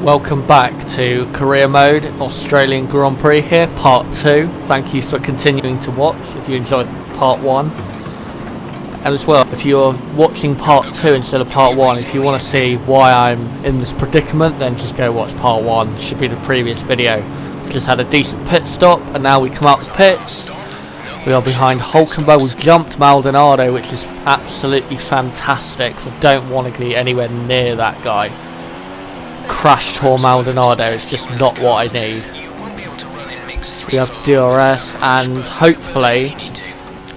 Welcome back to Career Mode Australian Grand Prix here, part 2. Thank you for continuing to watch if you enjoyed part 1. And as well, if you're watching part 2 instead of part 1, if you want to see why I'm in this predicament, then just go watch part 1. It should be the previous video. We've just had a decent pit stop and now we come out the pits. We are behind Hulkenberg. We've jumped Maldonado, which is absolutely fantastic. I don't want to be anywhere near that guy. Crash tour Maldonado is just not what I need. We have DRS, and hopefully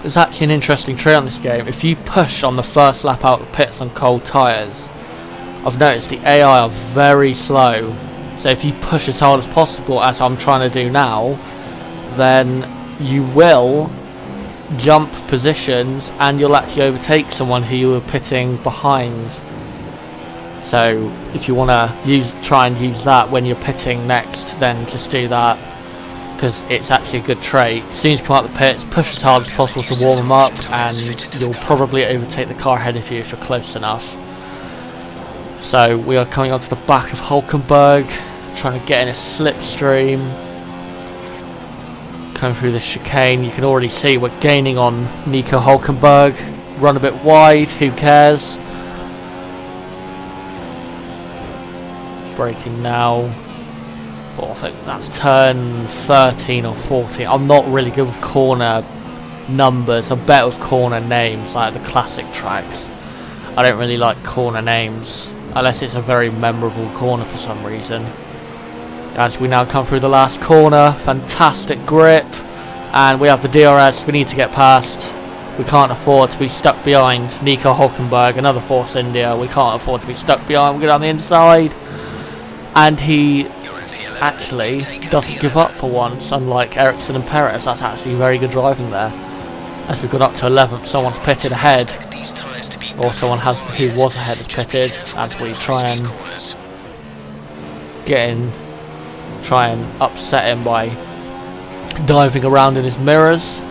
there's actually an interesting trait on this game. If you push on the first lap out of the pits on cold tyres, I've noticed the AI are very slow, so if you push as hard as possible, as I'm trying to do now, then you will jump positions and you'll actually overtake someone who you were pitting behind. So if you want to try and use that when you're pitting next, then just do that, because it's actually a good trait. As soon as you come out the pits, push as hard as possible to warm them up, and you'll probably overtake the car ahead of you if you're close enough. So we are coming onto the back of Hulkenberg, trying to get in a slipstream. Coming through the chicane, you can already see we're gaining on Nico Hulkenberg. Run a bit wide, who cares? Braking now. Well, I think that's turn 13 or 14. I'm not really good with corner numbers. I'm better with corner names, like the classic tracks. I don't really like corner names unless it's a very memorable corner for some reason. As we now come through the last corner, fantastic grip, and we have the DRS. We need to get past. We can't afford to be stuck behind Nico Hulkenberg, another Force India. We can't afford to be stuck behind. We get on the inside. And he actually doesn't give up for once, unlike Ericsson and Perez. That's actually very good driving there. As we got up to 11th, someone's pitted ahead, or someone who was ahead has pitted. As we try and try and upset him by diving around in his mirrors.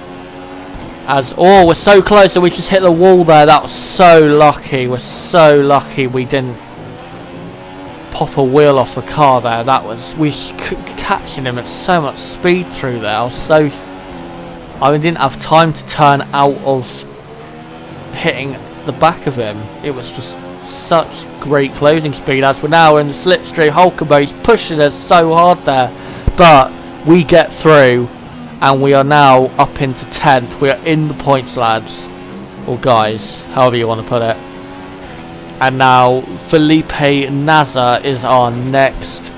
Oh, we're so close, and we just hit the wall there. That was so lucky. We're so lucky we didn't pop a wheel off the car there. We catching him at so much speed through there. I didn't have time to turn out of hitting the back of him. It was just such great closing speed. As we're now in the slipstream, Hulkenberg is pushing us so hard there, but we get through and we are now up into 10th. We are in the points, lads, or guys, however you want to put it. And now Felipe Nasr is our next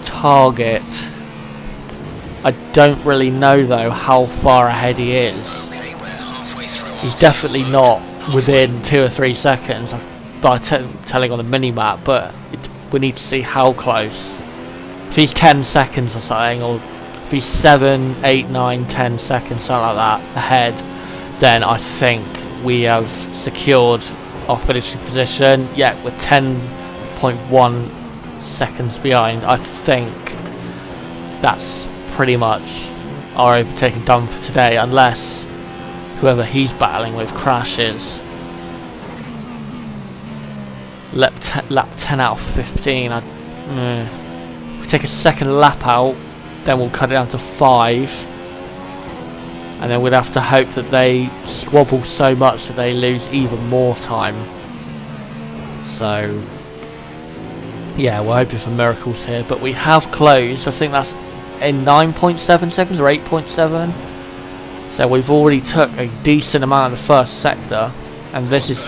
target. I don't really know though how far ahead he is. He's definitely not within 2 or 3 seconds by telling on the mini-map, but we need to see how close. If he's 10 seconds or something, or if he's 7, 8, 9, 10 seconds, something like that ahead, then I think we have secured our finishing position. Yeah, we're 10.1 seconds behind. I think that's pretty much our overtaking done for today, unless whoever he's battling with crashes. Lap 10 out of 15. If we take a second lap out, then we'll cut it down to 5. And then we'd have to hope that they squabble so much that they lose even more time. So, yeah, we're hoping for miracles here. But we have closed. I think that's in 9.7 seconds or 8.7. So we've already took a decent amount of the first sector. And this is,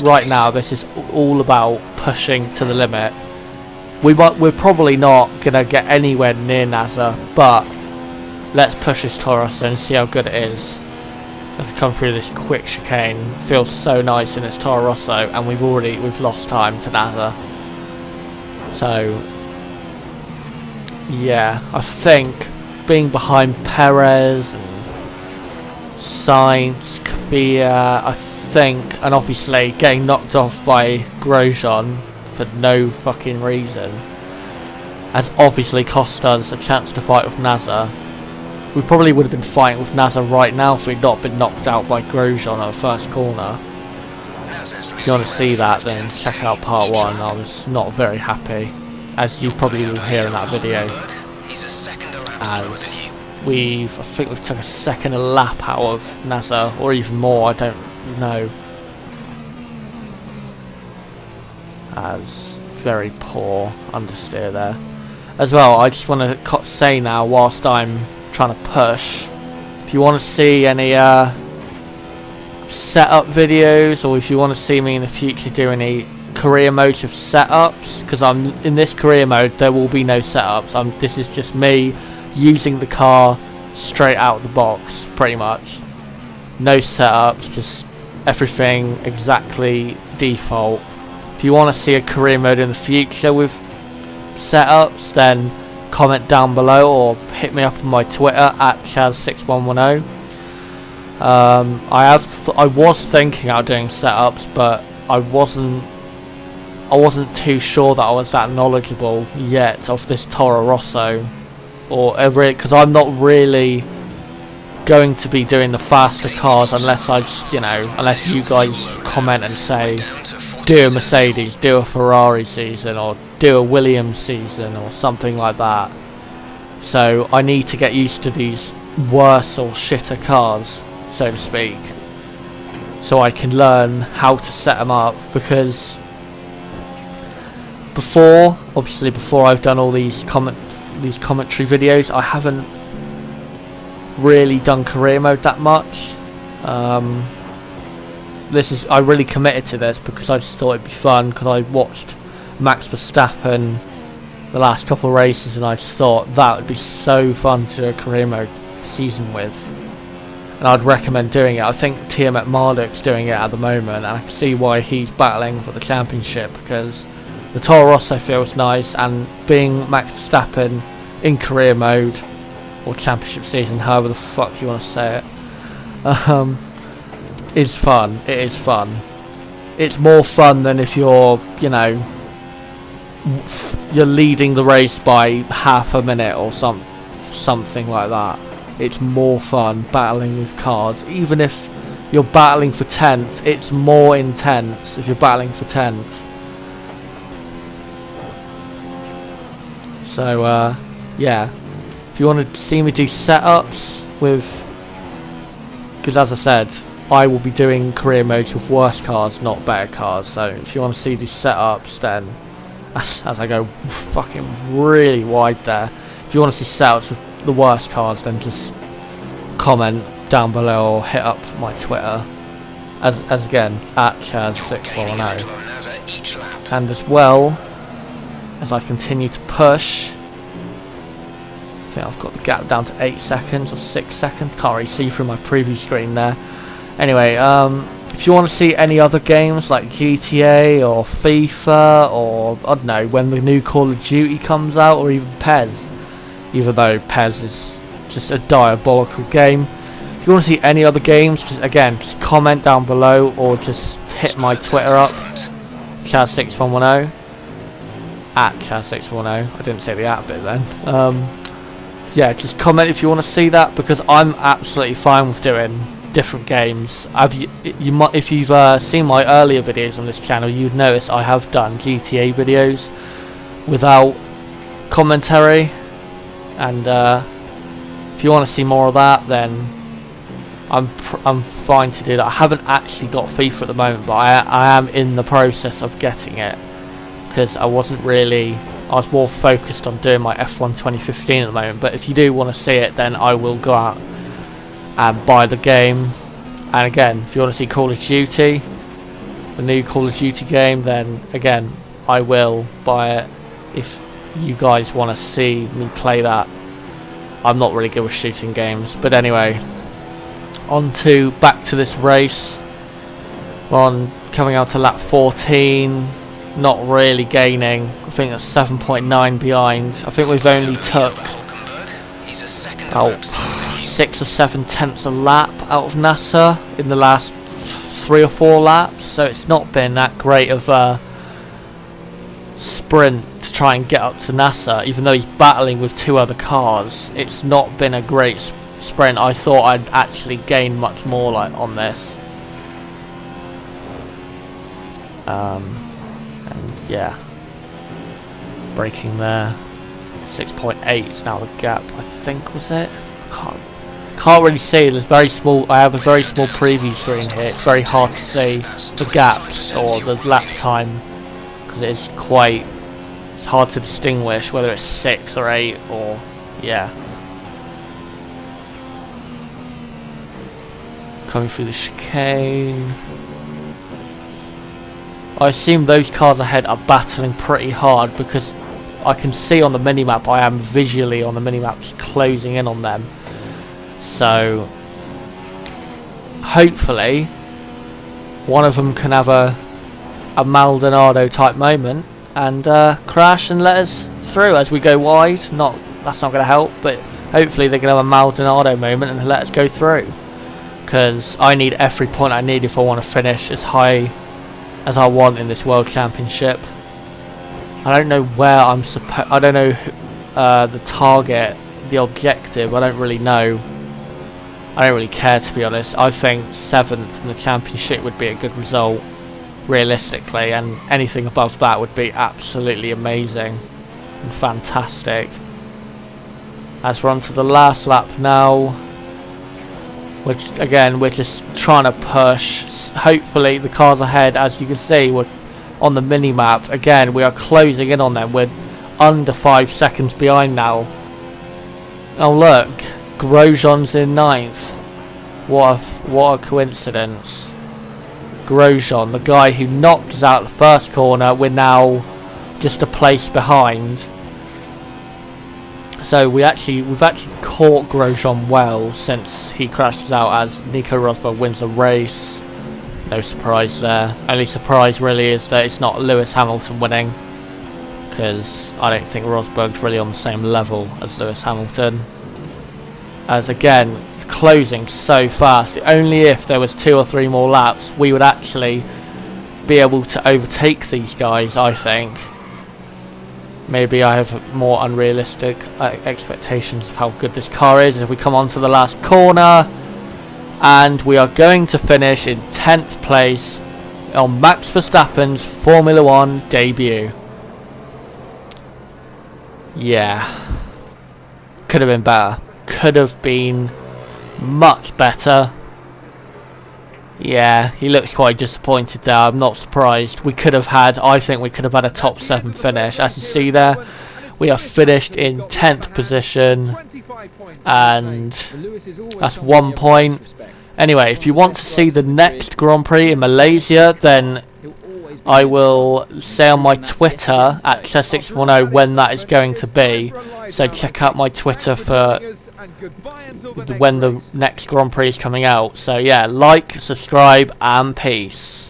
right now, this is all about pushing to the limit. We're probably not going to get anywhere near NASA, but let's push this Taurus and see how good it is. Let's come through this quick chicane. Feels so nice in this Toro Rosso, and we've lost time to NASA. So yeah, I think being behind Perez and Sainz, Kvyat, I think, and obviously getting knocked off by Grosjean for no fucking reason has obviously cost us a chance to fight with NASA. We probably would have been fighting with NASA right now if we'd not been knocked out by Grosjean at the first corner. If you want to see that, then check out part 1. I was not very happy. as you probably will hear in that video, He's a second around as I think we've took a second a lap out of NASA, or even more, I don't know. As very poor understeer there. As well, I just want to say now, whilst I'm trying to push, if you want to see any setup videos, or if you want to see me in the future do any career modes of setups, because I'm in this career mode, there will be no setups. This is just me using the car straight out of the box, pretty much. No setups, just everything exactly default. If you want to see a career mode in the future with setups, then comment down below or hit me up on my Twitter at Chaz6110. I was thinking about doing setups, but I wasn't too sure that I was that knowledgeable yet of this Toro Rosso, or ever, because I'm not really going to be doing the faster cars unless unless you guys comment and say do a Mercedes, do a Ferrari season, or do a Williams season, or something like that. So I need to get used to these worse or shitter cars, so to speak, so I can learn how to set them up, because before I've done all these commentary videos, I haven't really done career mode that much. I really committed to this because I just thought it'd be fun, because I watched Max Verstappen the last couple of races and I just thought that would be so fun to do a career mode season with, and I'd recommend doing it. I think Tiamat Marduk's doing it at the moment, and I can see why he's battling for the championship, because the Toro Rosso feels nice, and being Max Verstappen in career mode or championship season, however the fuck you want to say it, is fun. It is fun. It's more fun than if you're leading the race by half a minute or something like that. It's more fun battling with cars. Even if you're battling for 10th, it's more intense if you're battling for 10th. So yeah, if you want to see me do setups with, because as I said, I will be doing career modes with worse cars, not better cars. So if you want to see these setups, then as I go fucking really wide there, if you want to see setups with the worst cars, then just comment down below or hit up my Twitter as again at Chaz6110. And as well as I continue to push, I think I've got the gap down to 8 seconds or 6 seconds, can't really see through my preview screen there. Anyway, if you want to see any other games like GTA or FIFA, or I don't know, when the new Call of Duty comes out, or even PES, even though PES is just a diabolical game. If you want to see any other games, just comment down below, or just hit my Twitter up, Chaz6110, at Chaz6110. I didn't say the at bit then. Yeah, just comment if you want to see that, because I'm absolutely fine with doing different games. If you've seen my earlier videos on this channel, you'd notice I have done GTA videos without commentary, and if you want to see more of that, then I'm fine to do that. I haven't actually got FIFA at the moment, but I am in the process of getting it, because I was more focused on doing my F1 2015 at the moment. But if you do want to see it, then I will go out and buy the game. And again, if you want to see Call of Duty, the new Call of Duty game, then again I will buy it if you guys want to see me play that. I'm not really good with shooting games. But anyway, back to this race. We're coming out to lap 14, not really gaining. I think that's 7.9 behind. I think we've only took about 6 or 7 tenths a lap out of NASA in the last 3 or 4 laps, so it's not been that great of a sprint to try and get up to NASA. Even though he's battling with 2 other cars, it's not been a great sprint. I thought I'd actually gain much more on this. And yeah, Breaking there. 6.8 is now the gap, I think, was it? Can't really see. There's very small. I have a very small preview screen here. It's very hard to see the gaps or the lap time because it's quite. It's hard to distinguish whether it's 6 or 8 or yeah. Coming through the chicane. I assume those cars ahead are battling pretty hard because I can see on the minimap. I am visually on the minimaps closing in on them. So hopefully one of them can have a Maldonado type moment and crash and let us through as we go wide. That's not going to help, but hopefully they're going to have a Maldonado moment and let us go through, because I need every point I need if I want to finish as high as I want in this World Championship. I don't know where I'm supposed. I don't know the target, the objective. I don't really know. I don't really care, to be honest. I think 7th in the championship would be a good result, realistically, and anything above that would be absolutely amazing and fantastic. As we're on to the last lap now, which again we're just trying to push. Hopefully the cars ahead, as you can see, we're on the mini map again. We are closing in on them. We're under 5 seconds behind now. Oh look, Grosjean's in 9th. What a coincidence. Grosjean, the guy who knocked us out the first corner, we're now just a place behind. So we've actually caught Grosjean well since he crashes out, as Nico Rosberg wins the race. No surprise there. Only surprise really is that it's not Lewis Hamilton winning, because I don't think Rosberg's really on the same level as Lewis Hamilton. As again, closing so fast. Only if there was 2 or 3 more laps we would actually be able to overtake these guys, I think. Maybe I have more unrealistic expectations of how good this car is. If we come on to the last corner, and we are going to finish in 10th place on Max Verstappen's Formula 1 debut. Yeah, could have been better. Could have been much better. Yeah, he looks quite disappointed there. I'm not surprised. I think we could have had a top 7 finish. As you see there, we are finished in 10th position, and that's 1 point. Anyway, if you want to see the next Grand Prix in Malaysia, then I will say on my Twitter at Chess610 when that is going to be. So check out my Twitter for when the next Grand Prix is coming out. So yeah, like, subscribe, and peace.